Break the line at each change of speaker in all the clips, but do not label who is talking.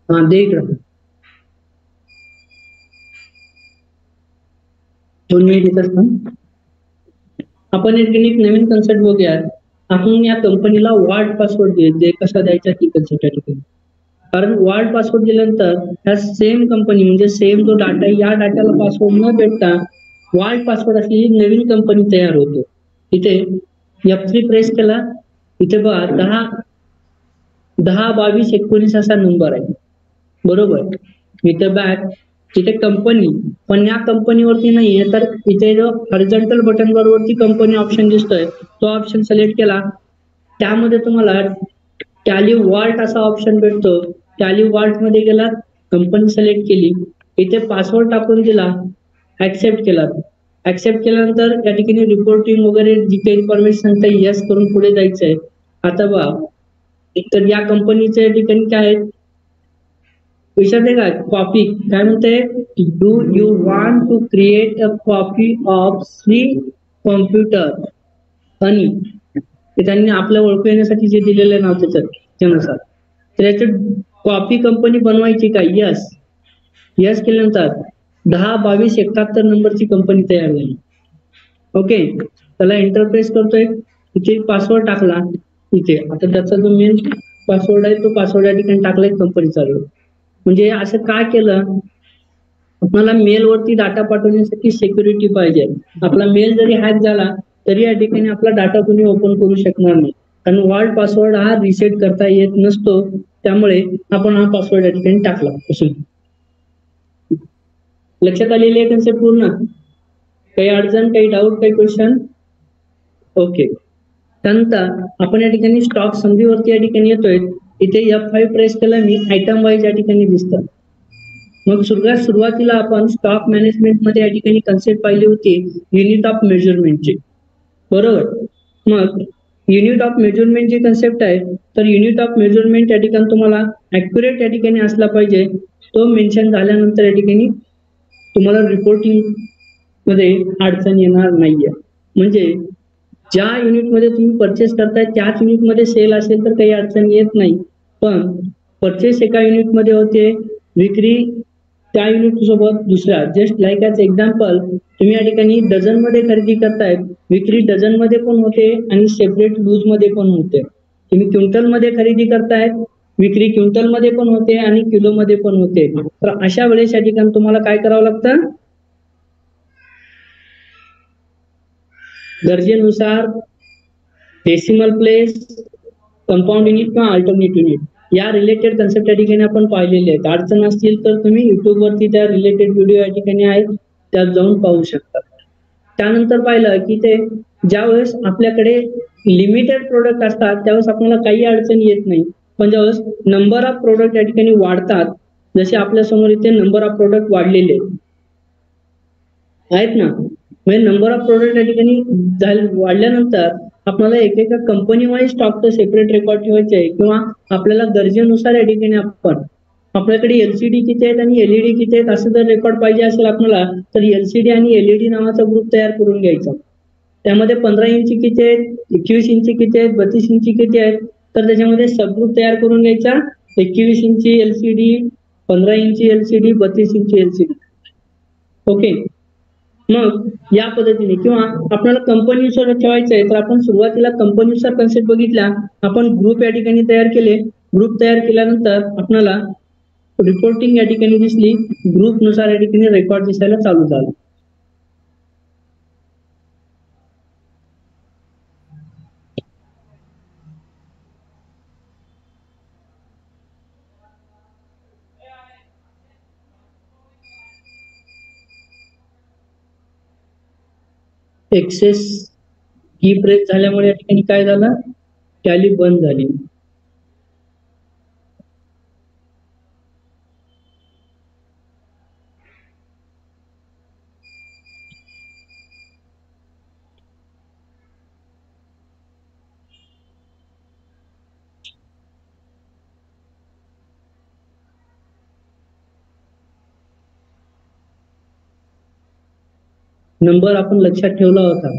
हा दे इकडं 2 मिनिट येतात ना. आपण एक नवीन कन्सेप्ट बघूया. आपण या कंपनीला वॉल्ट पासवर्ड द्यायचे, कसा द्यायचा ती कन्सेप्ट या ठिकाणी. कारण वॉल्ट पासवर्ड दिल्यानंतर ह्या सेम कंपनी म्हणजे सेम जो डाटा या डाटाला पासवर्ड न भेटता वॉल्ट पासवर्ड अशी नवीन कंपनी तयार होते. इथे F3 प्रेस केला, इथे बघा 10-22-19 असा नंबर आहे बरोबर. इथे बॅक इथे कंपनी, पण या कंपनीवरती नाहीये, तर इथे जो हॉरिझॉन्टल बटन वरती कंपनी ऑप्शन दिसतोय तो ऑप्शन सिलेक्ट केला, त्यामध्ये तुम्हाला टॅली वॉल्ट असा ऑप्शन भेटतो. टॅली वॉल्ट मध्ये गेला, कंपनी सिलेक्ट केली, इथे पासवर्ड टाकून दिला, ऍक्सेप्ट केला. ऍक्सेप्ट केल्यानंतर या ठिकाणी रिपोर्टिंग वगैरे जी काही इन्फॉर्मेशन सांगता यस करून पुढे जायचंय. आता बघा तर या कंपनीच्या या ठिकाणी काय आहे विचारते का कॉपी काय म्हणते, do you want to create a copy of free computer आणि त्यांनी आपल्या ओळखू येण्यासाठी जे दिलेलं नाव त्यानुसार तर याची कॉपी कंपनी बनवायची का, यस. यस केल्यानंतर 10-22-71 नंबरची कंपनी तयार झाली. ओके, त्याला एंटर प्रेस करतोय, इथे पासवर्ड टाकला, इथे आता त्याचा जो मेन पासवर्ड आहे तो पासवर्ड या ठिकाणी टाकलाय, कंपनी चालू. म्हणजे असं काय केलं, आपल्याला मेल वरती डाटा पाठवण्यासाठी सिक्युरिटी पाहिजे. आपला मेल जरी हॅक झाला तरी या ठिकाणी आपला डाटा तुम्ही ओपन करू शकणार नाही, कारण वॉल्ट पासवर्ड हा रिसेट करता येत नसतो. त्यामुळे आपण हा पासवर्ड या ठिकाणी टाकला. लक्षात आलेली आहे कन्सेप्ट पूर्ण? काही अडचण, काही डाऊट, काही क्वेश्चन? ओके. त्यानंतर आपण या ठिकाणी स्टॉक समरीवरती या ठिकाणी येतोय, इथे F5 प्रेस केला मी, आयटम वाईज या ठिकाणी दिसतं. मग सुरुवातीला आपण स्टॉक मॅनेजमेंट मध्ये या ठिकाणी कन्सेप्ट पाहिली होती युनिट ऑफ मेजरमेंटची बरोबर. मग युनिट ऑफ मेजरमेंट जी कन्सेप्ट आहे, तर युनिट ऑफ मेजरमेंट या ठिकाणी तुम्हाला ऍक्युरेट या ठिकाणी असला पाहिजे. तो मेन्शन झाल्यानंतर या ठिकाणी तुम्हाला रिपोर्टिंग मध्ये अडचण येणार नाहीये. म्हणजे ज्या युनिटमध्ये तुम्ही परचेस करताय त्याच युनिटमध्ये सेल असेल तर काही अडचण येत नाही, पण परचेस एका युनिटमध्ये होते, विक्री त्या युनिट सोबत दुसऱ्या. जस्ट लाईक ॲज एक्झाम्पल, तुम्ही या ठिकाणी डझन मध्ये खरेदी करताय, विक्री डझन मध्ये पण होते आणि सेपरेट लूज मध्ये पण होते. तुम्ही क्विंटल मध्ये खरेदी करताय, विक्री क्विंटल मध्ये पण होते आणि किलो मध्ये पण होते. तर अशा वेळेस या ठिकाणी तुम्हाला काय करावं लागतं, गरजेनुसार डेसिमल प्लेस, कंपाऊंड युनिट किंवा अल्टरनेट युनिट या रिलेटेड कन्सेप्ट या ठिकाणी आपण पाहिलेले आहेत. अडचण असतील तर तुम्ही युट्यूब वरती त्या रिलेटेड व्हिडिओ या ठिकाणी आहेत, त्यात जाऊन पाहू शकता. त्यानंतर पाहिलं की ते ज्यावेळेस आपल्याकडे लिमिटेड प्रोडक्ट असतात त्यावेळेस आपल्याला काही अडचण येत नाही, पण ज्यावेळेस नंबर ऑफ प्रोडक्ट या ठिकाणी वाढतात, जसे आपल्या समोर इथे नंबर ऑफ प्रोडक्ट वाढलेले आहेत ना, म्हणजे नंबर ऑफ प्रोडक्ट या ठिकाणी वाढल्यानंतर आपल्याला एकेका कंपनी वाईज स्टॉकचं सेपरेट रेकॉर्ड ठेवायचे आहे, किंवा आपल्याला गरजेनुसार या ठिकाणी आपण आपल्याकडे एलसीडी किती आहेत आणि एलईडी किती आहेत असं जर रेकॉर्ड पाहिजे असेल आपल्याला, तर एलसीडी आणि एलईडी नावाचा ग्रुप तयार करून घ्यायचा. त्यामध्ये 15 इंची किती आहेत, 21 इंची किती आहेत, 32 इंची किती आहेत, तर त्याच्यामध्ये सबग्रुप तयार करून घ्यायचा. 21 इंची एलसीडी, 15 इंची एलसीडी, 32 इंची एलसीडी. ओके, मग या पद्धतीने, किंवा आपल्याला कंपनीनुसार ठेवायचं आहे तर आपण सुरुवातीला कंपनीनुसार कन्सेप्ट बघितला, आपण ग्रुप या ठिकाणी तयार केले. ग्रुप तयार केल्यानंतर आपल्याला रिपोर्टिंग या ठिकाणी दिसली, ग्रुप नुसार या ठिकाणी रेकॉर्ड दिसायला चालू झाला. एक्सेस की प्रेस झाल्यामुळे या ठिकाणी काय झालं, टॅली बंद झाली. नंबर आपण लक्षात ठेवला होता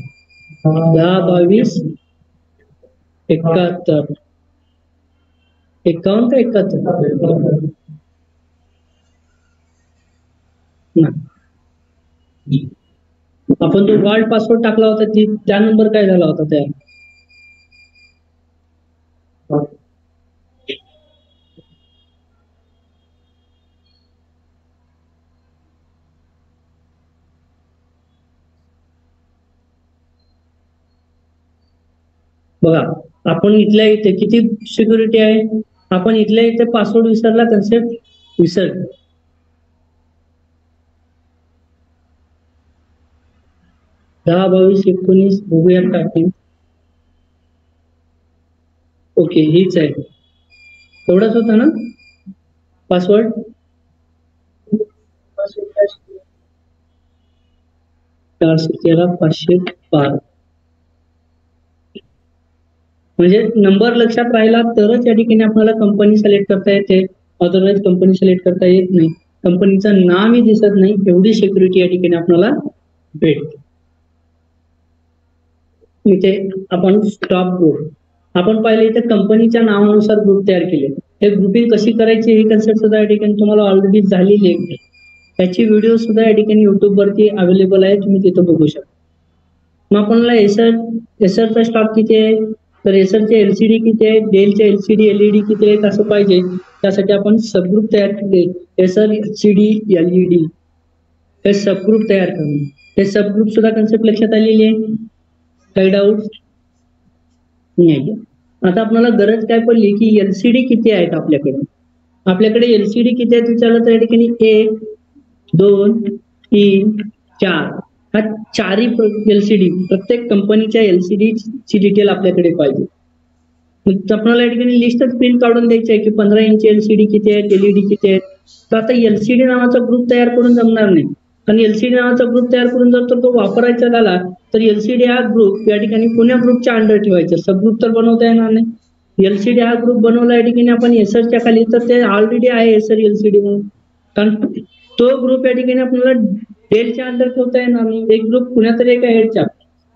10-22-71 51 का 71, नाही. आपण जो वर्ल्ड पासवर्ड टाकला होता त्या नंबर काय झाला होता त्या बघा. आपण इथल्या इथे किती सिक्युरिटी आहे, आपण इथल्या इथे पासवर्ड विसरला, कन्सेप्ट विसर. 10, 22, 19 बघूया टाकून. ओके, हीच आहे. एवढाच होता ना पासवर्ड. 413 512. म्हणजे नंबर लक्षात राहिला तरच या ठिकाणी आपल्याला कंपनी सिलेक्ट करता येते, अदरवाईज कंपनी सिलेक्ट करता येत नाही. कंपनीचं नावही दिसत नाही, एवढी सिक्युरिटी या ठिकाणी आपल्याला भेटते. इथे आपण स्टॉप ग्रुप, आपण पाहिले इथे कंपनीच्या नावानुसार ग्रुप तयार केले. हे ग्रुपिंग कशी करायची ही कन्सेप्ट सुद्धा या ठिकाणी तुम्हाला ऑलरेडी झालेली आहे. त्याची व्हिडिओ सुद्धा या ठिकाणी युट्यूब वरती अवेलेबल आहे, तुम्ही तिथं बघू शकता. मग आपल्याला एसरचा स्टॉक किती आहे, तर एसरचे एलसीडी किती आहे, डेलचे एलसीडी एलईडी किती आहेत असं पाहिजे. त्यासाठी आपण सबग्रुप तयार केले, एसर एलसीडी एलईडी हे सबग्रुप तयार करून. हे सबग्रुप सुद्धा कन्सेप्ट लक्षात आलेली आहे. काही डाऊट नाही. आता आपल्याला गरज काय पडली की एलसीडी किती आहेत आपल्याकडे. आपल्याकडे एलसीडी किती आहेत विचारलं तर या ठिकाणी 1, 2, 3, 4 हा 4ही एलसीडी, प्रत्येक कंपनीच्या एलसीडी ची डिटेल आपल्याकडे पाहिजे. मग आपल्याला या ठिकाणी लिस्टच प्रिंट काढून द्यायची आहे की 15 इंच एलसीडी किती आहेत, एलईडी किती आहेत. तर आता एलसीडी नावाचा ग्रुप तयार करून जमणार नाही. आणि एलसीडी नावाचा ग्रुप तयार करून जर तो वापरायचा झाला तर एलसीडी हा ग्रुप या ठिकाणी कोण्या ग्रुपच्या अंडर ठेवायचा, सबग्रुप तर बनवता येणार नाही. एलसीडी हा ग्रुप बनवला या ठिकाणी आपण एसरच्या खाली, तर ते ऑलरेडी आहे एसर एलसीडी म्हणून. कारण तो ग्रुप या ठिकाणी आपल्याला डेलच्या अंडर ठेवता येणार नाही, एक ग्रुप कुण्यातरी एका हेडच्या.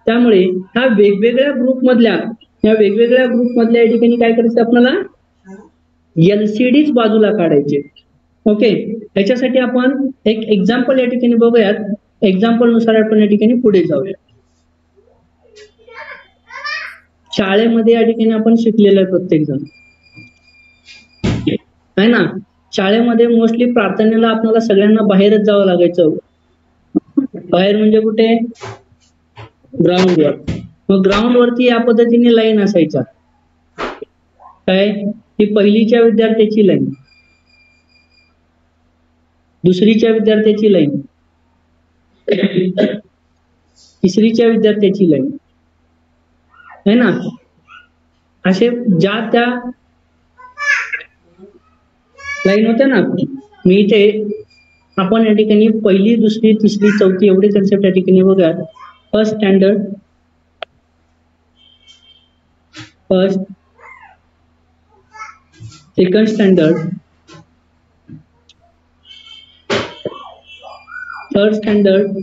त्यामुळे ह्या वेगवेगळ्या ग्रुपमधल्या या ठिकाणी काय करायचं आपल्याला, एलसीडीच बाजूला काढायचे. ओके, याच्यासाठी आपण एक एक्झाम्पल या ठिकाणी बघूयात. एक्झाम्पल नुसार आपण या ठिकाणी पुढे जाऊया. शाळेमध्ये या ठिकाणी आपण शिकलेलं आहे प्रत्येक जण आहे ना. शाळेमध्ये मोस्टली प्रार्थनेला आपल्याला सगळ्यांना बाहेरच जावं लागायचं. बाहेर म्हणजे कुठे, ग्राउंडवर. मग ग्राउंड वरती या पद्धतीने लाईन असायच्या. काय, ही पहिलीच्या विद्यार्थ्याची लाईन, दुसरीच्या विद्यार्थ्याची लाईन, तिसरीच्या विद्यार्थ्याची लाईन है ना. असे ज्या त्या लाईन होत्या ना. मी इथे आपण या ठिकाणी पहिली, दुसरी, तिसरी, चौथी एवढे कन्सेप्ट या ठिकाणी बघा. First standard, first, second standard, third standard,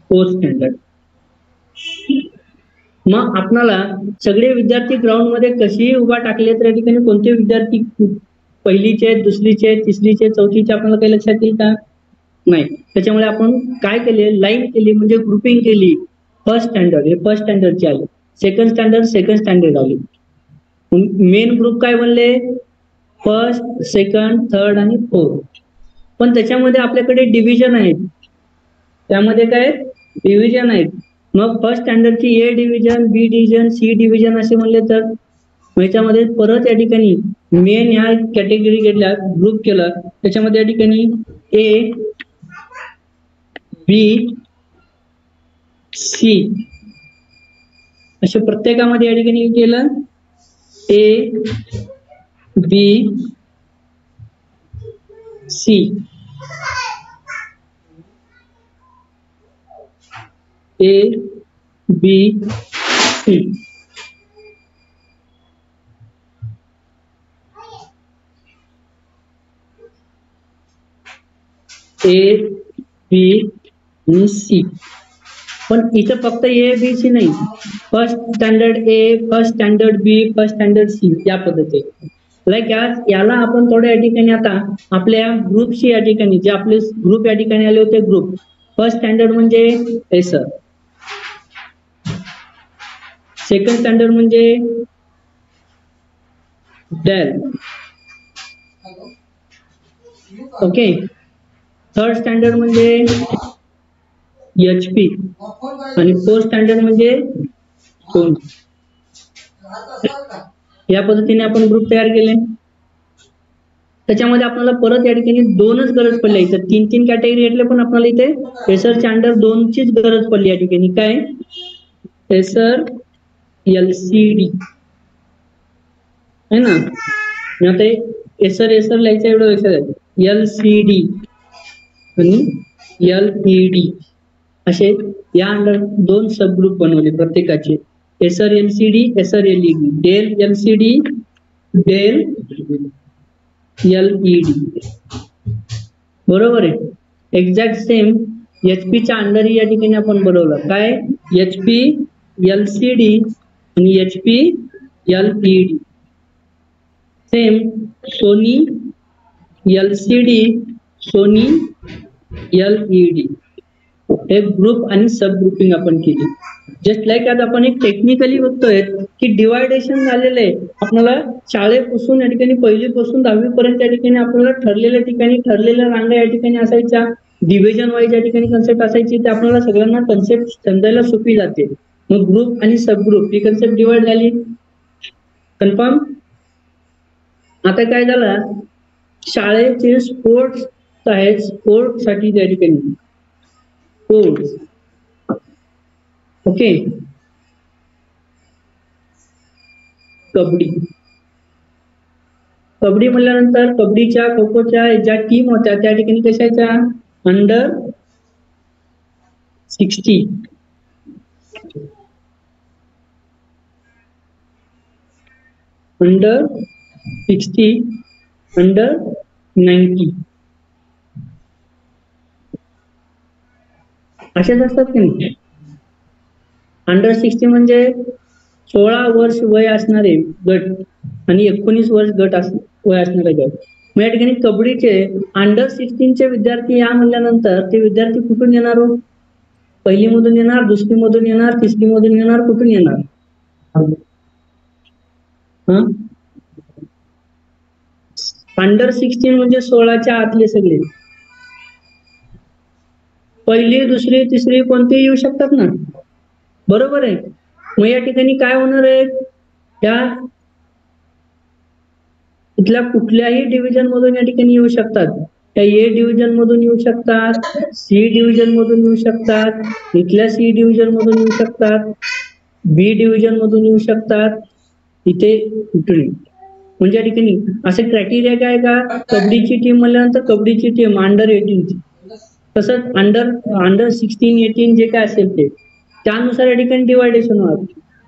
fourth standard. मग आपल्याला सगळे विद्यार्थी ग्राउंड मध्ये कशीही उभा टाकले तर या ठिकाणी कोणते विद्यार्थी पहिलीचे, दुसरीचे, तिसरीचे, चौथीचे आपल्याला काही लक्षात येईल का, नाही. त्याच्यामुळे आपण काय केले, लाईन केली, म्हणजे ग्रुपिंग केली. फर्स्ट स्टँडर्ड हे फर्स्ट स्टँडर्डचे आले, सेकंड स्टँडर्ड आले. मेन ग्रुप काय बनले, फर्स्ट, सेकंड, थर्ड आणि फोर्थ. पण त्याच्यामध्ये आपल्याकडे डिव्हिजन आहेत. त्यामध्ये काय डिव्हिजन आहेत. मग फर्स्ट स्टँडर्डची ए डिव्हिजन, बी डिव्हिजन, सी डिव्हिजन असे म्हणले तर याच्यामध्ये परत या ठिकाणी मेन ह्या कॅटेगरी घेतल्या, ग्रुप केला. त्याच्यामध्ये या ठिकाणी ए, बी, सी असे प्रत्येकामध्ये या ठिकाणी केलं. ए, बी, सी, ए, बी, सी. ए, बी आणि सी. पण इथं फक्त ए, बी, सी नाही, फर्स्ट स्टँडर्ड ए, फर्स्ट स्टँडर्ड बी, फर्स्ट स्टँडर्ड सी या पद्धतीने. लाईक याला आपण थोड्या या ठिकाणी आता आपल्या ग्रुपशी या ठिकाणी जे आपले ग्रुप या ठिकाणी आले होते ग्रुप फर्स्ट स्टँडर्ड म्हणजे एसर, सेकंड स्टँडर्ड म्हणजे डेल, ओके, थर्ड स्टँडर्ड म्हणजे HP आणि फोर्थ स्टँडर्ड म्हणजे सोनी. या पद्धतीने आपण ग्रुप तयार केले. त्याच्यामध्ये आपल्याला परत या ठिकाणी दोनच गरज पडली, तर तीन तीन कॅटेगरी घेतले पण आपल्याला इथे एसरच्या अंडर दोनचीच गरज पडली या ठिकाणी. काय एसर LCD है ना. आता एसर लिहायचं एवढं लक्षात आहे, LCD आणि LED असे या अंडर दोन सब ग्रुप बनवले प्रत्येकाचे. Acer LCD, Acer LED, Dell LCD, Dell LED. बरोबर आहे. एक्झॅक्ट सेम HP च्या अंडर या ठिकाणी आपण बनवलं. काय HP LCD आणि HP LED. Same Sony LCD, Sony LED. एक ग्रुप आणि सब ग्रुपिंग आपण केली. जस्ट लाईक आज आपण एक टेक्निकली बघतोय की डिवायडेशन झालेलं आहे. आपल्याला शाळेपासून या ठिकाणी पहिलीपासून 10वी पर्यंत या ठिकाणी आपल्याला ठरलेल्या ठिकाणी ठरलेल्या रांगा या ठिकाणी असायच्या, डिव्हिजन वाईज या ठिकाणी कन्सेप्ट असायची. ते आपल्याला सगळ्यांना कन्सेप्ट समजायला सोपी जाते. मग ग्रुप आणि सब ग्रुप ही कन्सेप्ट डिवाइड झाली. कन्फर्म. आता काय झालं, शाळेचे स्पोर्ट्स आहेत, स्पोर्ट्स साठी त्या ठिकाणी स्पोर्ट्स, ओके, कबड्डी. कबड्डी म्हणल्यानंतर कबड्डीच्या खो खोच्या ज्या टीम होत्या त्या ठिकाणी कशाच्या अंडर 60, अंडर 60, अंडर 90 अशाच असतात की नाही. अंडर 60 म्हणजे 16 वर्ष वय असणारे गट आणि 19 वर्ष वय असणारे गट. मग या ठिकाणी कबड्डीचे अंडर 16चे विद्यार्थी या म्हणल्यानंतर ते विद्यार्थी कुठून येणार हो? पहिली मधून येणार, दुसरी मधून येणार, तिसरी मधून येणार, कुठून येणार? अंडर 16 म्हणजे 16च्या आतले सगळे. पहिली, दुसरी, तिसरी कोणतेही येऊ शकतात ना, बरोबर आहे. मग या ठिकाणी काय होणार आहे, त्या इथल्या कुठल्याही डिव्हिजन मधून या ठिकाणी येऊ शकतात. त्या ए डिव्हिजन मधून येऊ शकतात, सी डिव्हिजन मधून येऊ शकतात, इथल्या सी डिव्हिजन मधून येऊ शकतात, बी डिव्हिजन मधून येऊ शकतात, इथे कुठे. म्हणजे या ठिकाणी असे क्रायटेरिया काय का, कबड्डीची टीम म्हणल्यानंतर कबड्डीची टीम अंडर 18, तसंच अंडर 16, 18 जे काय असेल ते त्यानुसार या ठिकाणी डिवायडेशन होणार.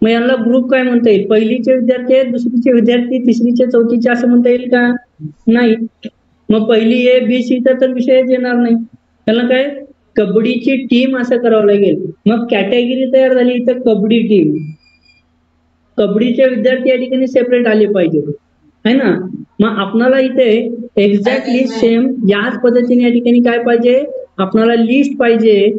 मग यांना ग्रुप काय म्हणता येईल? पहिलीचे विद्यार्थी आहेत, दुसरीचे विद्यार्थी, तिसरीचे, चौथीचे असं म्हणता येईल का? नाही. मग पहिली ए बी सी तर विषयच येणार नाही. त्याला काय कबड्डीची टीम असं करावं लागेल. मग कॅटेगरी तयार झाली तर कबड्डी टीम. कबड्डीचे विद्यार्थी या ठिकाणी सेपरेट आले पाहिजे है ना. मग आपल्याला इथे एक्झॅक्टली सेम याच पद्धतीने या ठिकाणी काय पाहिजे, आपल्याला लिस्ट पाहिजे.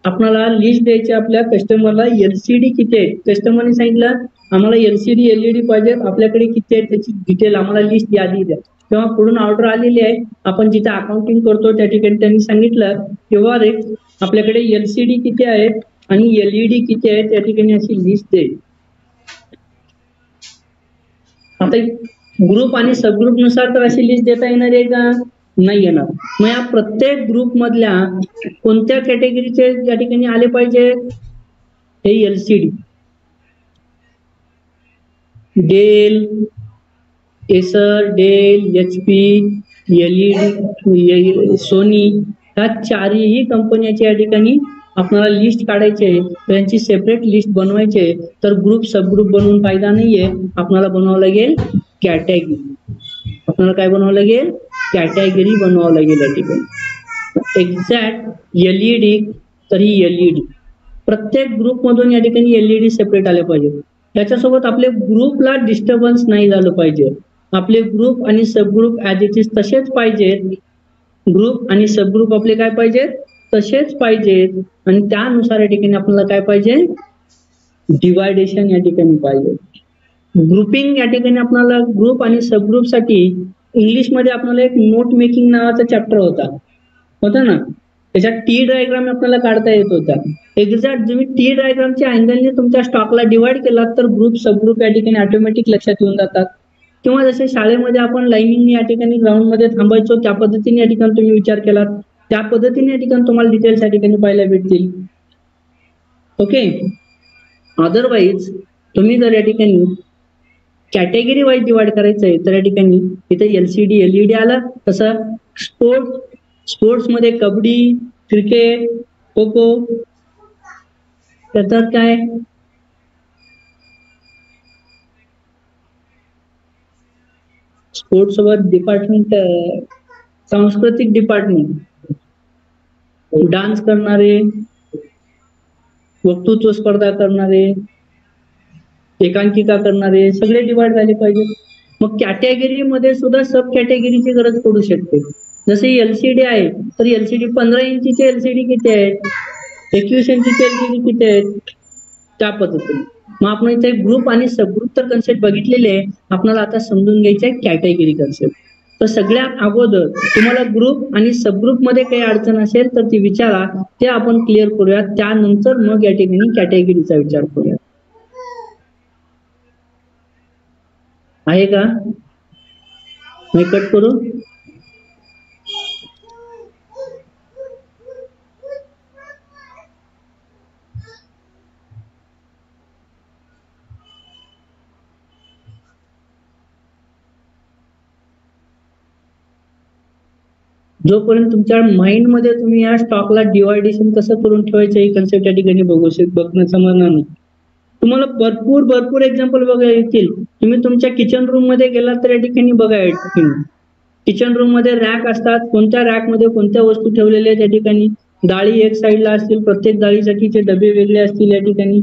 आपल्याला लिस्ट द्यायची आपल्या कस्टमरला. LCD किती आहे कस्टमरने सांगितलं आम्हाला LCD LED पाहिजे, आपल्याकडे किती आहे त्याची डिटेल आम्हाला लिस्ट यादी द्या. तेव्हा पुढून ऑर्डर आलेली आहे, आपण जिथे अकाउंटिंग करतो त्या ठिकाणी त्यांनी सांगितलं तेव्हा रे आपल्याकडे LCD किती आहेत आणि LED किती आहेत त्या ठिकाणी अशी लिस्ट दे. आता ग्रुप आणि सबग्रुप नुसार तर अशी लिस्ट देता येणार आहे का? नाही येणार. मग या प्रत्येक ग्रुप मधल्या कोणत्या कॅटेगरीचे या ठिकाणी आले पाहिजे, हे LCD, Dell, Acer, Dell, HP, LED, Sony, ह्या चारही कंपन्याच्या या ठिकाणी आपल्याला लिस्ट काढायचे, त्यांची सेपरेट लिस्ट बनवायचे. तर ग्रुप सबग्रुप बनवून फायदा नाहीये. आपल्याला बनवावं लागेल कॅटेगरी. आपल्याला काय बनवावं लागेल? कॅटेगरी बनवावं लागेल या ठिकाणी. एक्झॅक्ट LED तर ही LED प्रत्येक ग्रुप मधून या ठिकाणी LED सेपरेट आले पाहिजे. त्याच्यासोबत आपल्या ग्रुपला डिस्टर्बन्स नाही झालं पाहिजे. आपले ग्रुप आणि सबग्रुप ऍज इट इज तसेच पाहिजेत. ग्रुप आणि सबग्रुप आपले काय पाहिजेत, तसेच पाहिजेत. आणि त्यानुसार या ठिकाणी आपल्याला काय पाहिजे, डिवायडेशन या ठिकाणी पाहिजे. ग्रुपिंग या ठिकाणी आपल्याला ग्रुप आणि सबग्रुप साठी इंग्लिशमध्ये आपल्याला एक नोट मेकिंग नावाचा चॅप्टर होता ना, त्याच्यात टी डायग्राम आपल्याला काढता येत होता. एक्झॅक्ट तुम्ही टी डायग्रामच्या अँगलने तुमच्या स्टॉकला डिवाइड केला तर ग्रुप सबग्रुप या ठिकाणी ऑटोमॅटिक लक्षात येऊन जातात. किंवा जसे शाळेमध्ये आपण लाईनिंग या ठिकाणी ग्राउंड मध्ये थांबायचो, त्या पद्धतीने या ठिकाणी तुम्ही विचार केला, त्या पद्धतीने या ठिकाणी तुम्हाला डिटेल्स या ठिकाणी पाहायला भेटतील. ओके. अदरवाईज तुम्ही जर या ठिकाणी कॅटेगरी वाईज डिवाइड करायचंय तर या ठिकाणी इथे एलसीडी एलईडी आला. तसं स्पोर्ट्स मध्ये कबड्डी, क्रिकेट, खो खो, त्याच्यात काय स्पोर्ट्स सोबत डिपार्टमेंट, सांस्कृतिक डिपार्टमेंट, डान्स करणारे, वक्तृत्व स्पर्धा करणारे, एकांकिका करणारे सगळे डिवाइड झाले पाहिजे. मग कॅटेगरी मध्ये सुद्धा सब कॅटेगरीची गरज पडू शकते. जसे एलसीडी आहे तर एलसीडी 15 इंचीचे एलसीडी किती आहेत, 21 इंचीचे एलसीडी किती आहेत, त्या पद्धतीने. मग आपण इथे ग्रुप आणि सबग्रुप तर कन्सेप्ट बघितलेले आहे, आपल्याला आता समजून घ्यायचे आहे कॅटेगरी कन्सेप्ट. तर सगळ्यात अगोदर तुम्हाला ग्रुप आणि सबग्रुप मध्ये काही अडचण असेल तर ती विचारा, ते आपण क्लिअर करूयात. त्यानंतर मग या ठिकाणी कॅटेगरीचा विचार करूयात. आहे का, मी कट करू. जोपर्यंत तुमच्या माइंड मध्ये तुम्ही या स्टॉकला डिवायडेशन कसं करून ठेवायचं ही कन्सेप्ट या ठिकाणी बघणं समजणार नाही. तुम्हाला भरपूर एक्झाम्पल बघायला येतील. तुम्ही तुमच्या किचन रूम मध्ये गेलात तर या ठिकाणी बघा, किचन रूम मध्ये रॅक असतात, कोणत्या रॅक मध्ये कोणत्या वस्तू ठेवलेल्या आहेत. या ठिकाणी डाळी एक साईडला असतील, प्रत्येक डाळीसाठीचे डबे वेगळे असतील या ठिकाणी,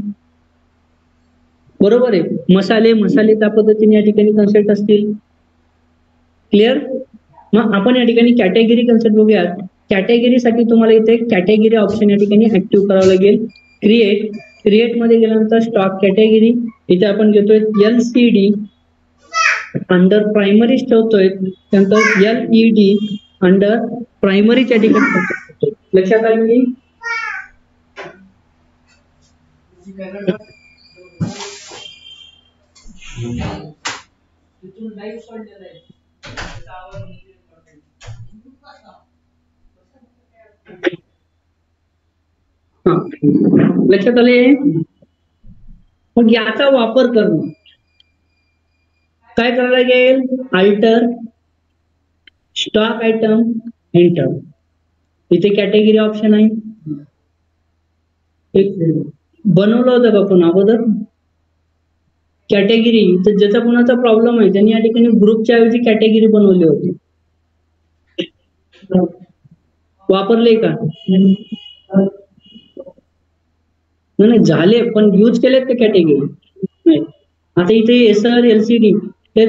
बरोबर आहे. मसाले त्या पद्धतीने या ठिकाणी कन्सेप्ट असतील. क्लिअर. मग आपण या ठिकाणी कॅटेगरी कन्सेप्ट बघूयात. कॅटेगरीसाठी तुम्हाला इथे कॅटेगरी ऑप्शन या ठिकाणी ऍक्टिव्ह करावं लागेल. क्रिएट मध्ये गेल्यानंतर स्टॉक कॅटेगरी, इथे आपण घेतोय एलसीडी, अंडर प्रायमरीज ठेवतोय, त्यानंतर एलईडी अंडर प्रायमरीच्या ठिकाणी. लक्षात आलं की लक्षात आले. मग याचा वापर करणं काय करायला लागेल, अल्टर स्टॉक आयटम एंटर. इथे कॅटेगरी ऑप्शन आहे, बनवलं होतं का आपण अगोदर कॅटेगरी. तर ज्याचा कोणाचा प्रॉब्लेम आहे त्यांनी या ठिकाणी ग्रुपच्या ऐवजी कॅटेगरी बनवली होती. वापरले का, नाही झाले, पण यूज केलेत ते कॅटेगरी. आता इथे एसआर एलसीडी हे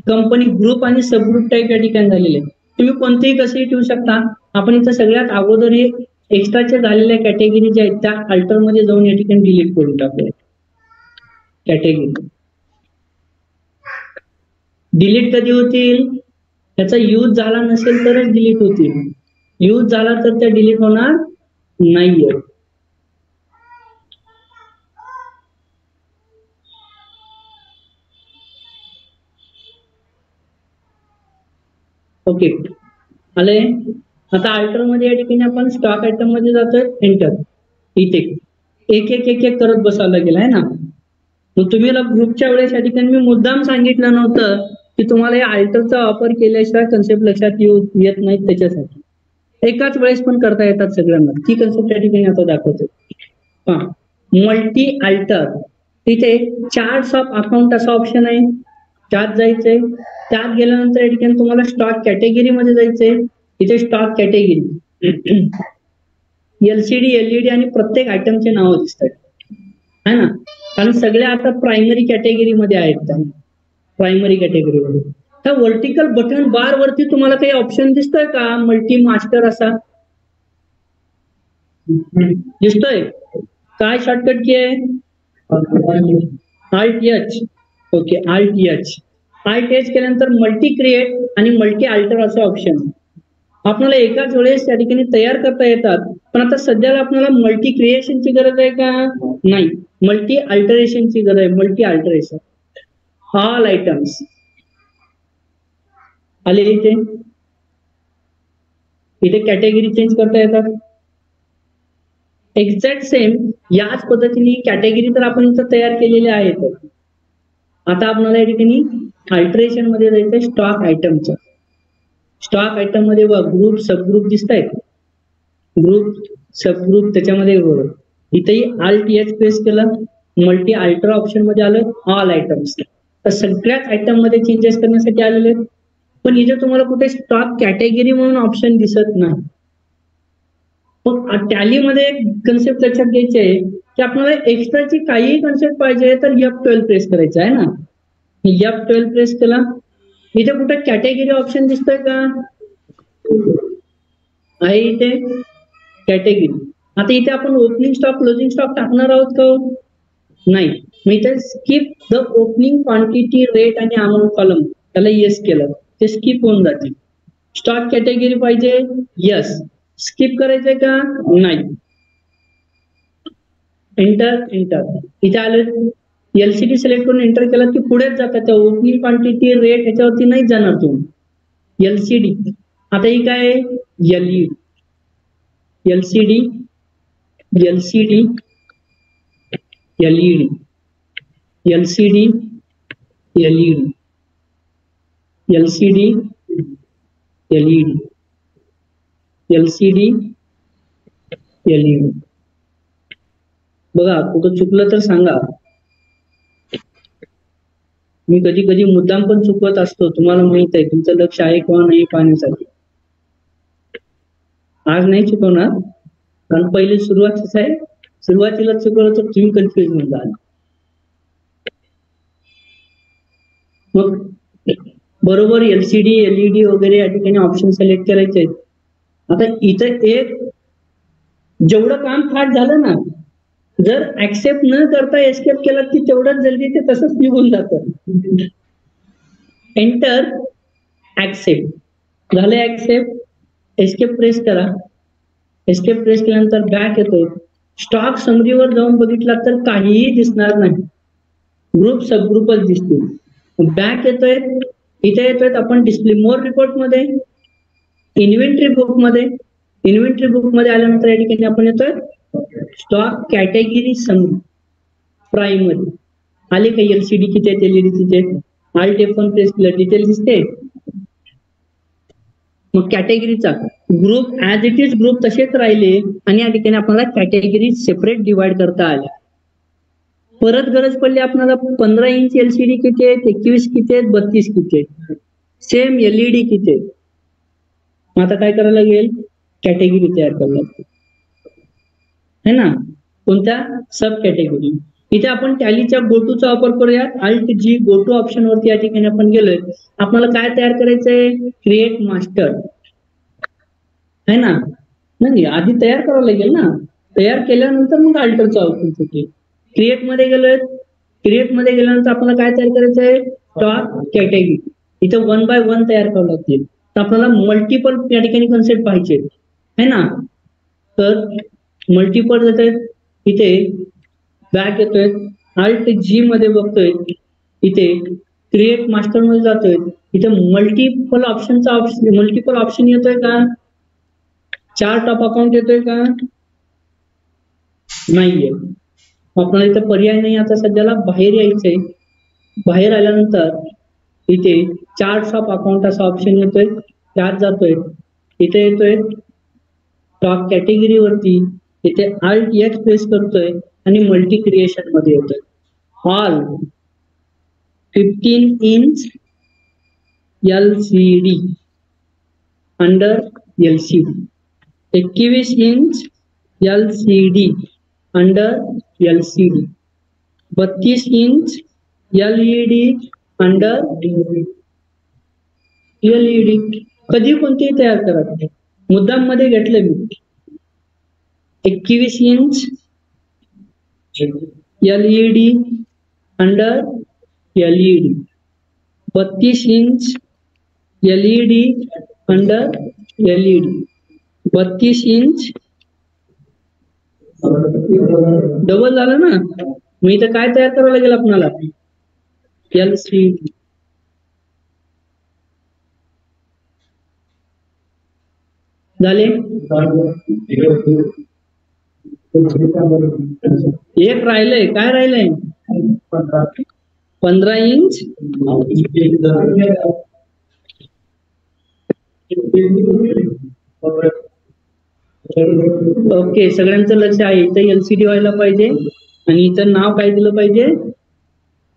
कंपनी ग्रुप आणि सबग्रुप टाईप या ठिकाणी झालेले. तुम्ही कोणतेही कसेही ठेवू शकता. आपण इथे सगळ्यात अगोदर हे एक्स्ट्राचे झालेल्या कॅटेगरी ज्या आहेत त्या अल्टर मध्ये जाऊन या ठिकाणी डिलीट करून टाकूया. कॅटेगरी डिलीट कधी होतील, त्याचा यूज झाला नसेल तरच डिलीट होतील. यूज झाला तर त्या डिलीट होणार नाहीये. ओके आले. आता अल्टर मध्ये या ठिकाणी आपण स्टॉक आयटम मध्ये जातोय, एंटर. इथे एक एक करत बसावं लागेल आहे ना. मग तुम्ही ग्रुपच्या वेळेस या ठिकाणी मी मुद्दाम सांगितलं नव्हतं की तुम्हाला या अल्टरचा वापर केल्याशिवाय कन्सेप्ट लक्षात येत नाहीत. त्याच्यासाठी एकाच वेळेस पण करता येतात सगळ्यांना. ती कन्सेप्ट या ठिकाणी आता दाखवतो. हा, मल्टी अल्टर. तिथे चार्ट्स ऑफ अकाउंट असा ऑप्शन आहे, त्यात जायचंय. त्यात गेल्यानंतर या ठिकाणी तुम्हाला स्टॉक कॅटेगरी मध्ये जायचंय. इथे स्टॉक कॅटेगरी एलसीडी एलईडी आणि प्रत्येक आयटमचे नाव दिसतात है ना. कारण सगळे आता प्रायमरी कॅटेगरी मध्ये आहेत. प्रायमरी कॅटेगरी मध्ये त्या व्हर्टिकल बटन बार वरती तुम्हाला काही ऑप्शन दिसतोय का मल्टी मास्टर असा दिसतोय? काय शॉर्टकट की आहे? Alt H. Okay, Alt H. Alt H केल्यानंतर मल्टी क्रिएट आणि मल्टी अल्टर असे ऑप्शन आपल्याला एकाच वेळेस त्या ठिकाणी तयार करता येतात. पण आता सध्याला आपल्याला मल्टी क्रिएशनची गरज आहे का? नाही, मल्टी अल्टरेशनची गरज आहे. मल्टी अल्टरेशन ऑल आयटम्स आले इथे कॅटेगरी चेंज करता येतात. एक्झॅक्ट सेम याच पद्धतीने कॅटेगरी तर आपण इथं तयार केलेल्या आहेत. आता आपल्याला या ठिकाणी अल्टरेशन मध्ये जायचं स्टॉक आयटमचं. स्टॉक आयटम मध्ये ग्रुप सबग्रुप दिसत आहेत. ग्रुप सबग्रुप त्याच्यामध्ये इथेही Alt H प्रेस केलं, मल्टी अल्टर ऑप्शन मध्ये आलं ऑल आयटम्स. तर सगळ्याच आयटम मध्ये चेंजेस करण्यासाठी आलेले आहेत. पण इथे तुम्हाला कुठे स्टॉक कॅटेगरी म्हणून ऑप्शन दिसत नाही. पण टॅलीमध्ये एक कन्सेप्ट लक्षात घ्यायची आहे की आपल्याला एक्स्ट्राची काहीही कन्सेप्ट पाहिजे तर F12 प्रेस करायचं आहे ना. F12 प्रेस केला, इथे कुठे कॅटेगरी ऑप्शन दिसतोय का? आहे इथे कॅटेगरी. आता इथे आपण ओपनिंग स्टॉक क्लोजिंग स्टॉक टाकणार आहोत का? नाही. मग इथे skip the opening quantity rate आणि अमाऊंट कॉलम त्याला येस केलं, ते स्किप होऊन जाते. स्टॉक कॅटेगरी पाहिजे, यस. स्किप करायचंय का? नाही. एंटर एंटर इथे आलं, एलसीडी सिलेक्ट करून एंटर केलं की पुढेच जातात. त्या ओपनिंग क्वांटिटी रेट ह्याच्यावरती नाही जाणार तुम्ही. एलसीडी आता ही काय LED, LCD LCD LED LCD LED LCD LED LCD LED. बघा कुठं चुकलं तर सांगा. मी कधी कधी मुद्दाम पण चुकवत असतो, तुम्हाला माहित आहे. तुमचं लक्ष आहे किंवा नाही पाहण्यासाठी. आज नाही चुकवणार, कारण पहिले सुरुवातीच आहे. सुरुवातीला चुकवलं तर तुम्ही कन्फ्युज होऊन जाल. मग बरोबर एलसीडी एलईडी वगैरे या ठिकाणी ऑप्शन सिलेक्ट करायचे आहेत. आता इथं एक जेवढं काम फाट झालं ना, जर ऍक्सेप्ट न करता एस्केप केला की तेवढंच जल्दी ते तसंच निघून जातं. एंटर ऍक्सेप्ट झालं. ऍक्सेप्ट एस्केप प्रेस करा. एस्केप प्रेस केल्यानंतर बॅक येतोय. स्टॉक समरीवर जाऊन बघितला तर काहीही दिसणार नाही, ग्रुप सबग्रुपच दिसतील. बॅक येतोय, इथे येतोय आपण डिस्प्ले मोर रिपोर्ट मध्ये, इन्व्हेंटरी बुक मध्ये. इन्व्हेंटरी बुक मध्ये आल्यानंतर या ठिकाणी आपण येतोय स्टॉक कॅटेगरी समरी प्राईम मध्ये. आले का एलसीडी किती आहेत, एलईडी किती आहेत? Alt F1 प्रेस केलं, डिटेल दिसते. मग कॅटेगरीचा group as it is group तसेच राहिले आणि या ठिकाणी आपल्याला कॅटेगरी सेपरेट डिवाइड करता आल्या. परत गरज पडली आपल्याला 15 इंच एलसीडी किती आहेत, 21 किती आहेत, 32 किती आहेत, सेम एलईडी किती आहेत. मग आता काय करायला लागेल? कॅटेगरी तयार करायला लागेल है ना. कोणत्या? सब कॅटेगरी. इथे आपण टॅलीच्या गोटूचा वापर करूयात. Alt G गोटू ऑप्शन वरती या ठिकाणी आपण गेलोय. आपल्याला काय तयार करायचंय? क्रिएट मास्टर है ना. नाही आधी तयार करावं लागेल ना. तयार केल्यानंतर मग अल्टरचा ऑप्शन होते. क्रिएट मध्ये गेलोय. क्रिएट मध्ये गेल्यानंतर आपल्याला काय तयार करायचंय? Stock category. इथे 1 by 1 तयार करावं लागतील. तर आपल्याला मल्टिपल या ठिकाणी कन्सेप्ट पाहिजे है ना. तर मल्टिपल येत आहेत. इथे बॅक येतोय, Alt G मध्ये बघतोय, इथे क्रिएट मास्टर मध्ये जातोय. इथे मल्टिपल ऑप्शन येतोय का? चार्ट ऑफ अकाउंट येतोय का? नाहीये. आपल्याला इथे पर्याय नाही. आता सध्याला बाहेर यायचंय. बाहेर आल्यानंतर इथे चार्ट ऑफ अकाउंट असा ऑप्शन येतोय, त्यात जातोय. इथे येतोय स्टॉक कॅटेगरी वरती, इथे Alt H प्रेस करतोय आणि मल्टी क्रिएशन मध्ये येतोय. All 15 inch LCD under LCD, 21 inch LCD under LCD, 32 inch LED under LED कधी कोणतेही तयार करा, मुद्दाम मध्ये घेतलं मी. 21 inch LED under LED, 32 inch LED under LED, 32 inch double झालं ना. मग इथं काय तयार करावं लागेल आपल्याला, एलसीडी. झाले. एक राहिलंय, काय राहिलंय, 15 इंच. ओके, सगळ्यांचं लक्ष आहे. इथं एलसीडी व्हायला पाहिजे आणि इथं नाव काय दिलं पाहिजे,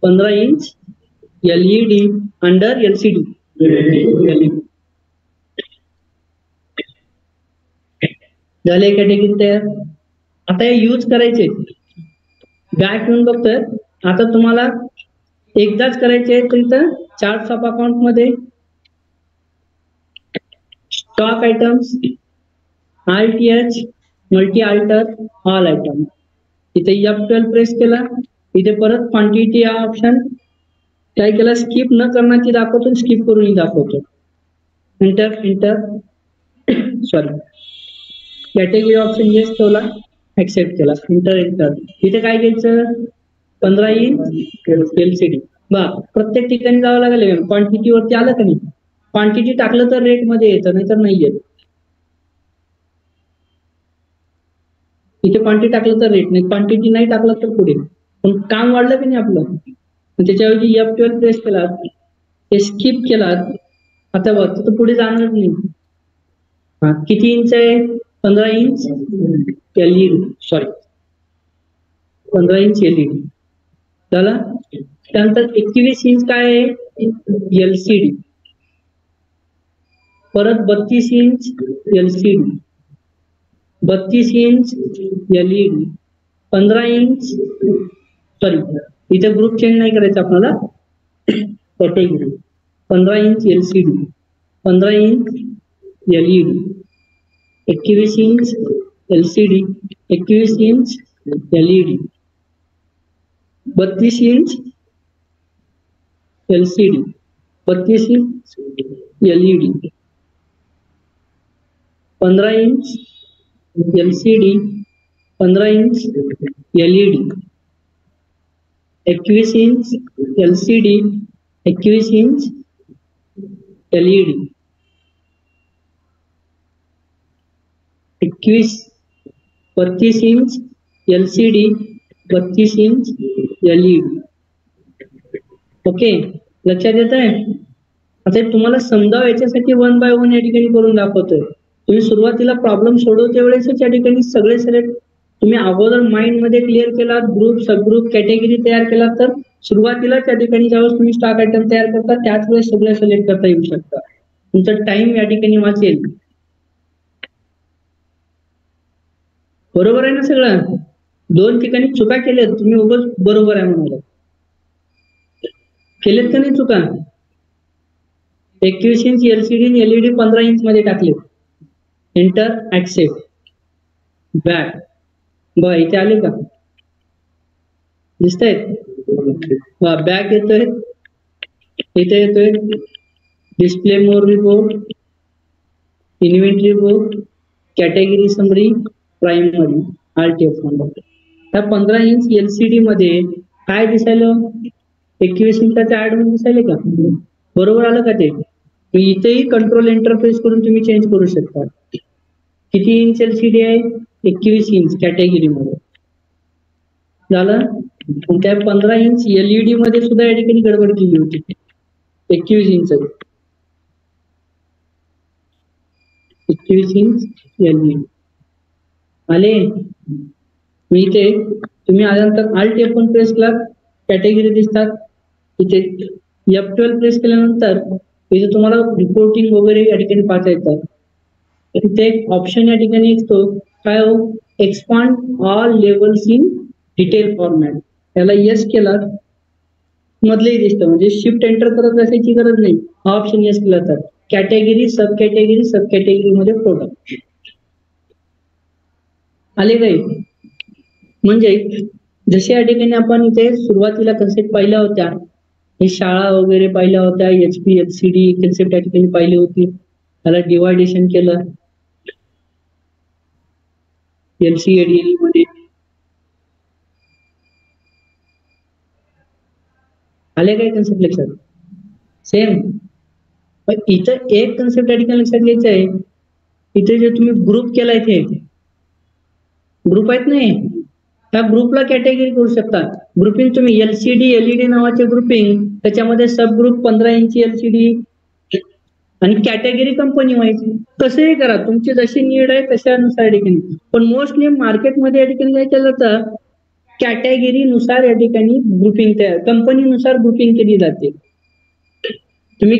15 इंच एलईडी अंडर एलसीडी. झाले कॅटेगरी तयार. आता हे यूज करायचे, बॅक येऊन बघतोय. आता तुम्हाला एकदाच करायचे, तर इथं चार्ट्स ऑफ अकाउंट मध्ये stock items, RTH, multi alter, all item. इथे F12 प्रेस केला, इथे परत क्वांटिटी हा ऑप्शन काय केला, स्किप न करण्याची दाखवतो, स्किप करून दाखवतो. Enter enter sorry, category option yes ठेवला, ऍक्सेप्ट केला, एंटर एंटर. इथे काय घ्यायचं, 15 इंच एलसीडी. बा प्रत्येक ठिकाणी जावं लागेल. क्वांटिटी वरती आलं का नाही, क्वांटिटी टाकलं तर रेट मध्ये येतं, नाहीतर नाही येत. इथे क्वांटिटी टाकलं तर रेट नाही, क्वांटिटी नाही टाकलं तर पुढे. पण काम वाढलं की नाही आपलं, त्याच्याऐवजी F12 प्रेस केला, ते स्किप केला. आता बघ तर पुढे जाणार नाही. हा किती इंच आहे, 15 inch LED, sorry 15 inch LED झाला. त्यानंतर 21 इंच काय आहे, एलसीडी. परत 32 inch LCD, 32 inch LED, 15 inch, sorry इथे ग्रुप चेंज नाही करायचा आपल्याला, category. 15 inch LCD, 15 inch LED, 21 inch LCD, 21 inch LED, 32 inch LCD, 32 inch LED, 15 inch LCD, 15 inch LED, 21 inch LCD, 21 inch LED, 32 inch LCD, 32 inch LED. Okay, लक्षात येत आहे. आता तुम्हाला समजावं याच्यासाठी 1 बाय 1 या ठिकाणी करून दाखवतोय. तुम्ही सुरुवातीला प्रॉब्लेम सोडवते वेळेसच या ठिकाणी सगळे सिलेक्ट तुम्ही अगोदर माइंड मध्ये क्लिअर केला, ग्रुप सबग्रुप कॅटेगरी तयार केला, तर सुरुवातीला त्या ठिकाणी ज्यावेळेस तुम्ही स्टॉक आयटम तयार करता त्याच वेळेस सगळे सिलेक्ट करता येऊ शकता. तुमचा टाइम या ठिकाणी वाचेल. बरोबर आहे ना सगळं. 2 ठिकाणी चुका केल्यात तुम्ही, उगाच बरोबर आहे म्हणाला, केलेत का नाही चुका. 21 इंच एलसीडी एलईडी 15 इंच मध्ये टाकले, एंटर ऍक्सेप्ट बॅक. बघा इथे आले का, दिसतायत. बॅक येतोय, इथे येतोय display more report, inventory book, category summary, primary, RTF number. त्या 15 इंच एलसीडी मध्ये काय दिसायलं, 21 इंचाचे ऍड होऊन दिसायले का, बरोबर आलं का ते. इथेही कंट्रोल इंटरफेस करून तुम्ही चेंज करू शकता. किती इंच एलसीडी आहे, 21 इंच कॅटेगरी मध्ये झालं. त्या 15 इंच एलईडी मध्ये सुद्धा या ठिकाणी गडबड केली होती. 21 इंच एलईडी आले. मी इथे तुम्ही आल्यानंतर Alt F1 प्रेस केला, कॅटेगरी दिसतात. इथे F12 प्रेस केल्यानंतर इथे तुम्हाला रिपोर्टिंग वगैरे या ठिकाणी पाहता येतात. इथे एक ऑप्शन या ठिकाणी असतो, काय हो, expand all levels in detail format. त्याला येस केला मधलेही दिसतं, म्हणजे शिफ्ट एंटर करत बसायची गरज नाही. हा ऑप्शन येस केला तर कॅटेगरी सब कॅटेगरी मध्ये प्रोडक्ट आले काही. म्हणजे जसे या ठिकाणी आपण इथे सुरुवातीला कन्सेप्ट पाहिल्या होत्या, हे शाळा वगैरे पाहिल्या होत्या, HP HCD कन्सेप्ट या ठिकाणी पाहिली होती, त्याला डिवायडेशन केलं LCAD मध्ये. आले काही कन्सेप्ट लक्षात? सेम. पण इथं एक कन्सेप्ट या ठिकाणी लक्षात घ्यायचं आहे, इथे जे तुम्ही ग्रुप केलाय, इथे ग्रुप आहेत नाही, त्या ग्रुपला कॅटेगरी करू शकता. ग्रुपिंग तुम्ही LCD LED नावाचे ग्रुपिंग, त्याच्यामध्ये सब ग्रुप 15 इंची LCD आणि कॅटेगरी कंपनी व्हायची. कसंही करा, तुमची जशी नीड आहे तशानुसार या ठिकाणी. पण मोस्टली मार्केटमध्ये या ठिकाणी काय केलं जातं, कॅटेगरी नुसार या ठिकाणी ग्रुपिंग तयार, कंपनीनुसार ग्रुपिंग केली जाते. तुम्ही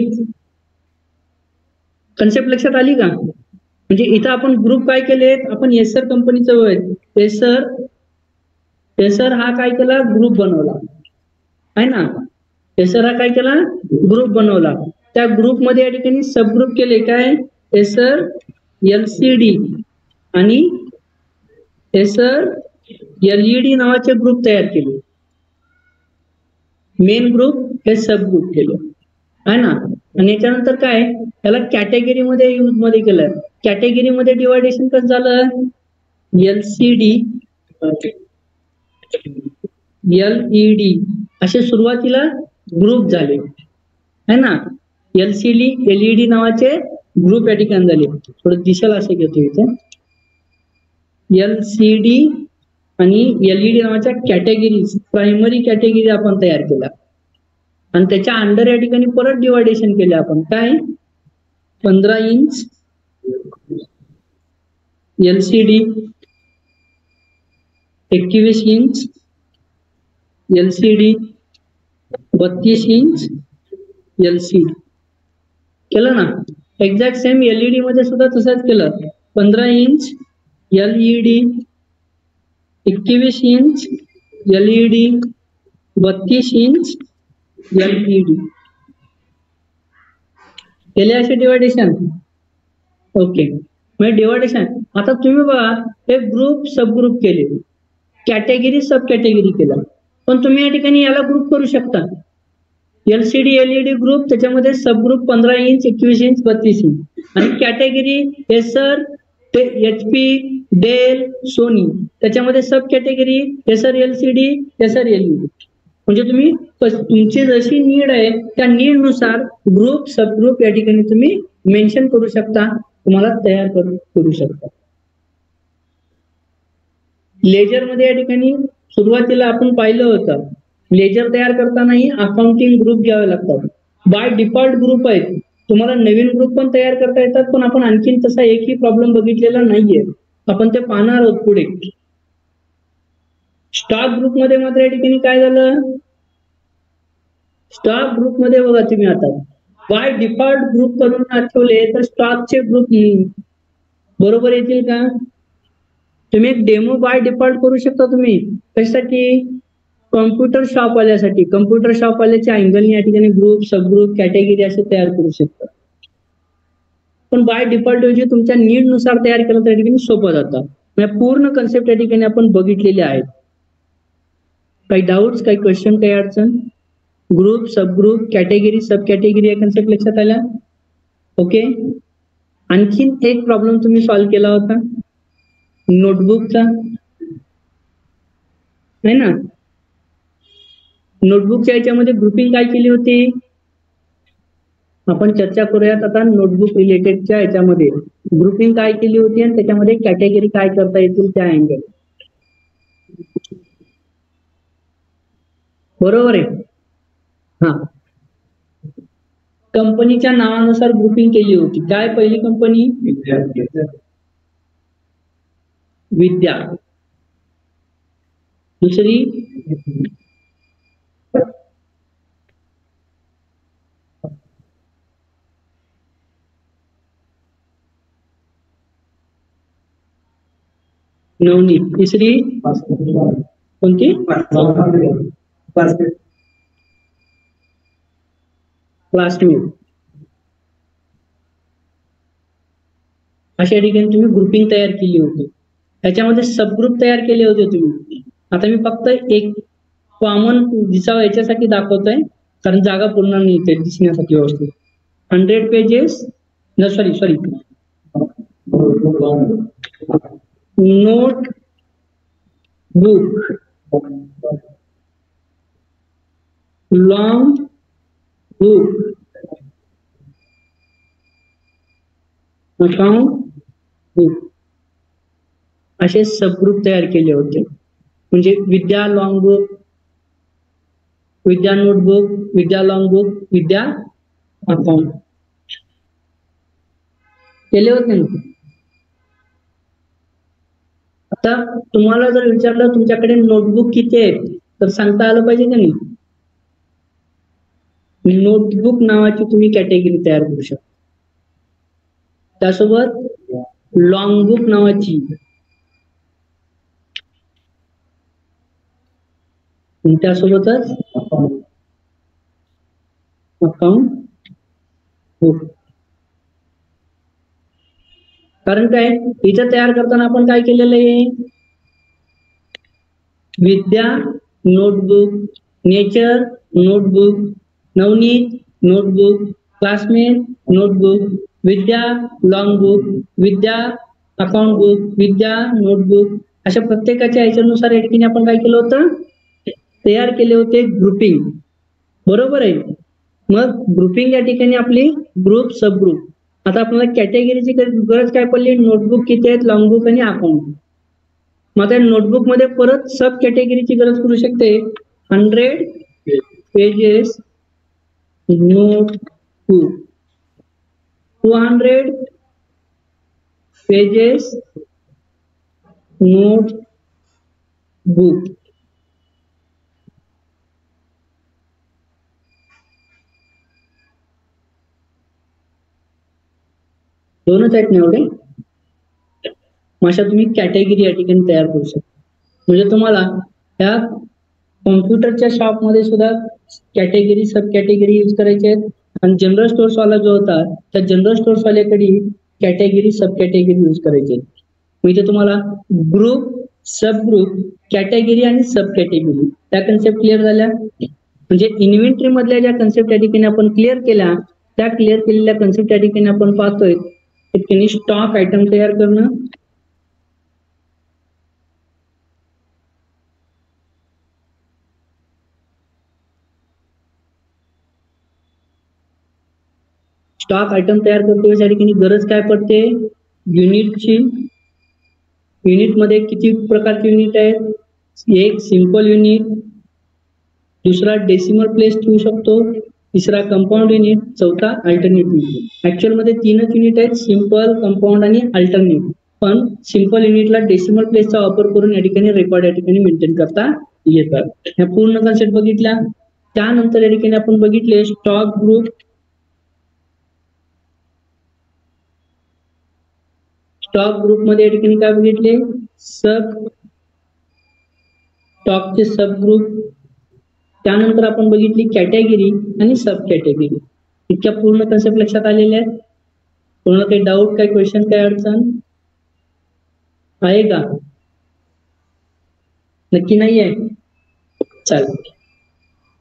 कन्सेप्ट लक्षात आली का? म्हणजे इथं आपण ग्रुप काय केले, आपण एसर कंपनीचं एसर हा काय केला, ग्रुप बनवला आहे ना. एसर हा काय केला, ग्रुप बनवला. त्या ग्रुप मध्ये या ठिकाणी सब ग्रुप केले, काय एसर LCD आणि एसर LED नावाचे ग्रुप तयार केले. मेन ग्रुप हे सब ग्रुप केले आहे ना. आणि याच्यानंतर काय, त्याला कॅटेगरी मध्ये यूज मध्ये केलं. कॅटेगरी मध्ये डिवायडेशन कसं झालं, LCD LED असे सुरुवातीला ग्रुप झाले है ना. LCD LED नावाचे ग्रुप या ठिकाणी झाले. थोडं दिसेल असं घेतो इथे, LCD आणि LED नावाच्या कॅटेगरीज, प्रायमरी कॅटेगरी आपण तयार केल्या आणि त्याच्या अंडर या ठिकाणी परत डिवायडेशन केले आपण. काय 15 inch LCD, 21 inch LCD, 32 inch LCD केलं ना. एक्झॅक्ट सेम LED मध्ये सुद्धा तसंच केलं. 15 inch LED, 21 inch LED, 32 inch LED केले असे डिवायडेशन. ओके, म्हणजे डिवायडेशन. आता तुम्ही बघा, एक ग्रुप सब ग्रुप केले, कॅटेगरी सब कॅटेगरी केला, पण तुम्ही या ठिकाणी याला ग्रुप करू शकता. LCD LED ग्रुप, त्याच्यामध्ये sub group 15 inch 21 inch 32 inch आणि category Acer HP Dell Sony, त्याच्यामध्ये sub category Acer LCD Acer LED. म्हणजे तुम्ही तुमची जशी नीड आहे त्या नीड नुसार ग्रुप सब ग्रुप या ठिकाणी तुम्ही मेन्शन करू शकता, तुम्हाला तयार करू शकता. लेजर मध्ये या ठिकाणी सुरुवातीला आपण पाहिलं होतं, लेजर तयार करतानाही अकाउंटिंग ग्रुप घ्यावे लागतात. बाय डिफॉल्ट ग्रुप आहेत, तुम्हाला नवीन ग्रुप पण तयार करता येतात, पण आपण आणखीन तसा एकही प्रॉब्लेम बघितलेला नाहीये, आपण ते पाहणार आहोत पुढे. स्टॉक ग्रुप मध्ये मात्र या ठिकाणी काय झालं, स्टॉक ग्रुप मध्ये बघा तुम्ही आता बाय डिफॉल्ट ग्रुप करून ठेवले तर स्टॉकचे ग्रुप बरोबर येतील का? तुम्ही एक डेमो बाय डिफॉल्ट करू शकता. तुम्ही कशासाठी, कॉम्प्युटर शॉप वाल्यासाठी, कॉम्प्युटर शॉप वाल्याच्या अँगलने या ठिकाणी ग्रुप सब ग्रुप कॅटेगरी असे तयार करू शकता. पण बाय डिफॉल्ट ऐवजी तुमच्या नीड नुसार तयार केलं तर या ठिकाणी सोपं जातं. पूर्ण कन्सेप्ट या ठिकाणी आपण बघितलेले आहेत. काही डाऊट्स, काही क्वेश्चन, काही अडचण? ग्रुप सब ग्रुप कॅटेगरी सब कॅटेगरी या कन्सेप्ट लक्षात आला. ओके, आणखीन एक प्रॉब्लेम तुम्ही सॉल्व्ह केला होता नोटबुकचा है ना. नोटबुकच्या याच्यामध्ये ग्रुपिंग काय केली होती, आपण चर्चा करूयात आता. नोटबुक रिलेटेडच्या याच्यामध्ये ग्रुपिंग काय केली होती आणि त्याच्यामध्ये कॅटेगरी काय करता येतील त्या अँगल. बरोबर आहे. हा, कंपनीच्या नावानुसार ग्रुपिंग केली होती. काय पहिली कंपनी विद्या, दुसरी नवनीत, तिसरी कोणती क्लासमेट. अशा ठिकाणी तुम्ही ग्रुपिंग तयार केली होती. त्याच्यामध्ये सबग्रुप तयार केले होते तुम्ही. आता मी फक्त एक कॉमन दिसावं याच्यासाठी दाखवतोय, कारण जागा पूर्ण नाही इथे दिसण्यासाठी व्यवस्थित. 100 pages sorry note book, long book, account book असे सबग्रुप तयार केले होते. म्हणजे विद्या long book, Vidya notebook, Vidya long book, Vidya account केले होते ना. आता तुम्हाला जर विचारलं तुमच्याकडे नोटबुक किती आहेत तर सांगता आलं पाहिजे का नाही. नोटबुक नावाची तुम्ही कॅटेगरी तयार करू शकता. त्यासोबत लॉंग बुक नावाची, त्यासोबतच अकाउंट बुक. कारण काय इथं तयार करताना आपण काय केलेलं आहे, Vidya notebook, nature notebook, Navneet notebook, Classmate notebook, Vidya long book, Vidya account book, Vidya notebook अशा प्रत्येकाच्या याच्यानुसार या ठिकाणी आपण काय केलं होतं, तयार केले होते ग्रुपिंग. बरोबर आहे. मग ग्रुपिंग या ठिकाणी आपली ग्रुप सबग्रुप. आता आपल्याला कॅटेगरीची गरज काय पडली, नोटबुक किती आहेत, लॉंग बुक आणि अकाउंट. मग आता नोटबुक मध्ये परत सब कॅटेगरीची गरज पडू शकते. 100 पेजेस नोटबुक, 200 पेजेस नोटबुक. दोनच आहेत ना एवढे. अशा तुम्ही कॅटेगरी या ठिकाणी तयार करू शकता. म्हणजे तुम्हाला त्या कॉम्प्युटरच्या शॉप मध्ये सुद्धा कॅटेगरी सब कॅटेगरी यूज करायचे आहेत. आणि जनरल स्टोर्स वाला जो होता त्या जनरल स्टोर्स वाल्याकडे कॅटेगरी सब कॅटेगरी यूज करायचे. म्हणजे तुम्हाला ग्रुप, सब ग्रुप, कॅटेगरी आणि सब कॅटेगरी त्या कन्सेप्ट क्लिअर झाल्या. म्हणजे इन्व्हेंटरी मधल्या ज्या कन्सेप्ट या ठिकाणी आपण क्लिअर केल्या, त्या क्लिअर केलेल्या कन्सेप्ट या ठिकाणी आपण पाहतोय ठिकाणी स्टॉक आयटम तयार करणं, स्टॉक आयटम तयार करतो या ठिकाणी गरज काय पडते, युनिटची. युनिट मध्ये किती प्रकारचे युनिट आहेत, एक सिंपल युनिट, दुसरा डेसिमल प्लेस ठेवू शकतो, तिसरा कंपाऊंड युनिट, चौथा अल्टरनेट युनिट. ऍक्च्युअल मध्ये 3च युनिट आहेत, सिंपल, कंपाऊंड आणि अल्टरनेट. पण सिंपल युनिटला डेसिमल प्लेसचा वापर करून या ठिकाणी रेकॉर्ड या ठिकाणी मेंटेन करता येतात. ह्या पूर्ण कन्सेप्ट बघितल्या. त्यानंतर या ठिकाणी आपण बघितले स्टॉक ग्रुप. स्टॉक ग्रुप मध्ये या ठिकाणी काय बघितले, सब स्टॉकचे सब ग्रुप. त्यानंतर आपण बघितली कॅटेगरी आणि सब कॅटेगरी. इतक्या पूर्ण कन्सेप्ट लक्षात आलेल्या आहेत. कोणाला काही डाऊट, काही क्वेश्चन, काही अडचण आहे का, नक्की नाही आहे. चालेल,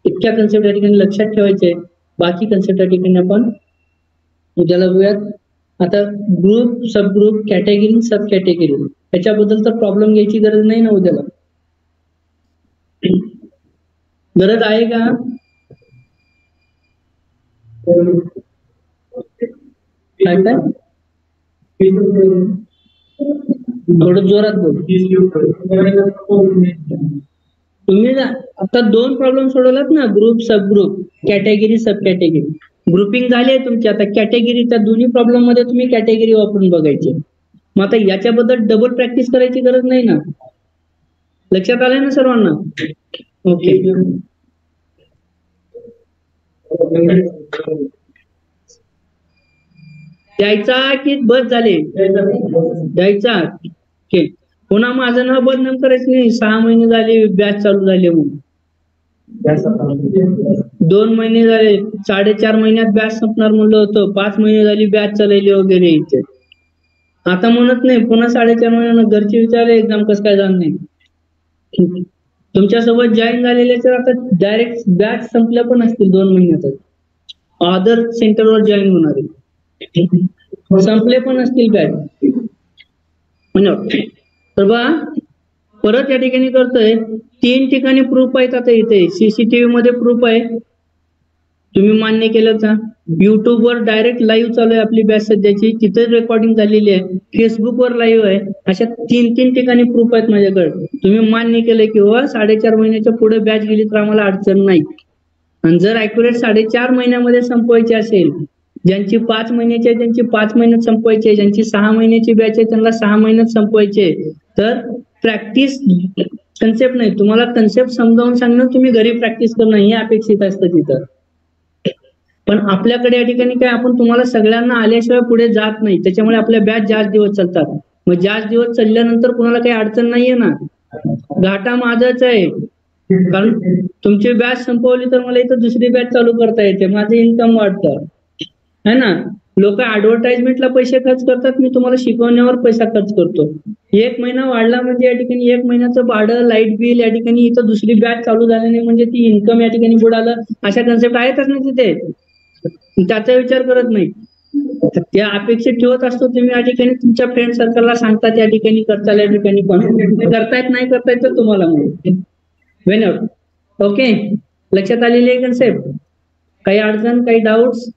इतक्या कन्सेप्ट या ठिकाणी लक्षात ठेवायचे. बाकी कन्सेप्ट या ठिकाणी आपण उद्याला बघूयात. आता ग्रुप, सब ग्रुप, कॅटेगरी, सब कॅटेगरी याच्याबद्दल तर प्रॉब्लेम घ्यायची गरज नाही ना उद्याला. गरज आहे का, काय काय थोडं जोरात बोल. तुम्ही ना आता 2 प्रॉब्लेम सोडवलात ना, ग्रुप सब ग्रुप, कॅटेगरी सब कॅटेगरी. ग्रुपिंग झाली आहे तुमची. आता कॅटेगरीच्या दोन्ही प्रॉब्लेम मध्ये तुम्ही कॅटेगरी वापरून बघायचे. मग आता याच्याबद्दल डबल प्रॅक्टिस करायची गरज नाही ना. लक्षात आलंय ना सर्वांना. ओके, द्यायचा की बस झाले, द्यायचा. पुन्हा माझं नाव बदनाम करायचं नाही. 6 महिने झाले बॅच चालू झाले म्हणून, 2 महिने झाले, 4.5 महिन्यात बॅच संपणार म्हणलं होतं, 5 महिने झाली बॅच चालवली वगैरे. इथे आता म्हणत नाही पुन्हा 4.5 महिन्यानं घरचे विचारले एक्झाम कसं काय जाणार नाही. तुमच्यासोबत जॉईन झालेले तर आता डायरेक्ट बॅच संपल्या पण असतील 2 महिन्यातच, अदर सेंटरवर जॉईन होणारे संपले पण असतील बॅच. तर बा परत या ठिकाणी करतोय 3 ठिकाणी प्रूफ आहेत. आता इथे सीसीटीव्ही मध्ये प्रूफ आहे, तुम्ही मान्य केलं का? युट्यूबवर डायरेक्ट लाईव्ह चालू आहे आपली बॅच सध्याची, तिथे रेकॉर्डिंग झालेली आहे, फेसबुकवर लाईव्ह आहे. अशा 3 ठिकाणी प्रूफ आहेत माझ्याकडे. तुम्ही मान्य केलं की 4.5 महिन्याच्या पुढे बॅच गेली तर आम्हाला अडचण नाही. आणि जर अॅक्युरेट 4.5 महिन्यामध्ये संपवायची असेल, ज्यांची 5 महिन्याची आहे त्यांची 5 महिन्यात संपवायची आहे, ज्यांची 6 महिन्याची बॅच आहे त्यांना 6 महिन्यात संपवायचे. तर प्रॅक्टिस कन्सेप्ट नाही, तुम्हाला कन्सेप्ट समजावून सांगणं, तुम्ही घरी प्रॅक्टिस करणं हे अपेक्षित असतं तिथं. पण आपल्याकडे या ठिकाणी काय, आपण तुम्हाला सगळ्यांना आल्याशिवाय पुढे जात नाही, त्याच्यामुळे आपल्या बॅच जास्त दिवस चालतात. मग जास्त दिवस चालल्यानंतर कुणाला काही अडचण नाहीये ना, घाटा माझाच आहे. कारण तुमची बॅच संपवली तर मला इथं दुसरी बॅच चालू करता येते, माझं इन्कम वाढतं है ना. लोक ऍडव्हर्टाइजमेंटला पैसे खर्च करतात, मी तुम्हाला शिकवण्यावर पैसा खर्च करतो. 1 महिना वाढला म्हणजे या ठिकाणी 1 महिन्याचं भाडं, लाईट बिल, या ठिकाणी इथं दुसरी बॅच चालू झाल्याने म्हणजे ती इन्कम या ठिकाणी बुडालं, अशा कन्सेप्ट आहेतच ना तिथे, त्याचा विचार करत नाही. त्या अपेक्षित ठेवत असतो तुम्ही या ठिकाणी तुमच्या फ्रेंड सर्कलला सांगतात, या ठिकाणी करताल, या ठिकाणी पण करतायत नाही करतायत तर तुम्हाला वेन ओके. लक्षात आलेली आहे कन्सेप्ट? काही अडचण, काही डाऊट्स?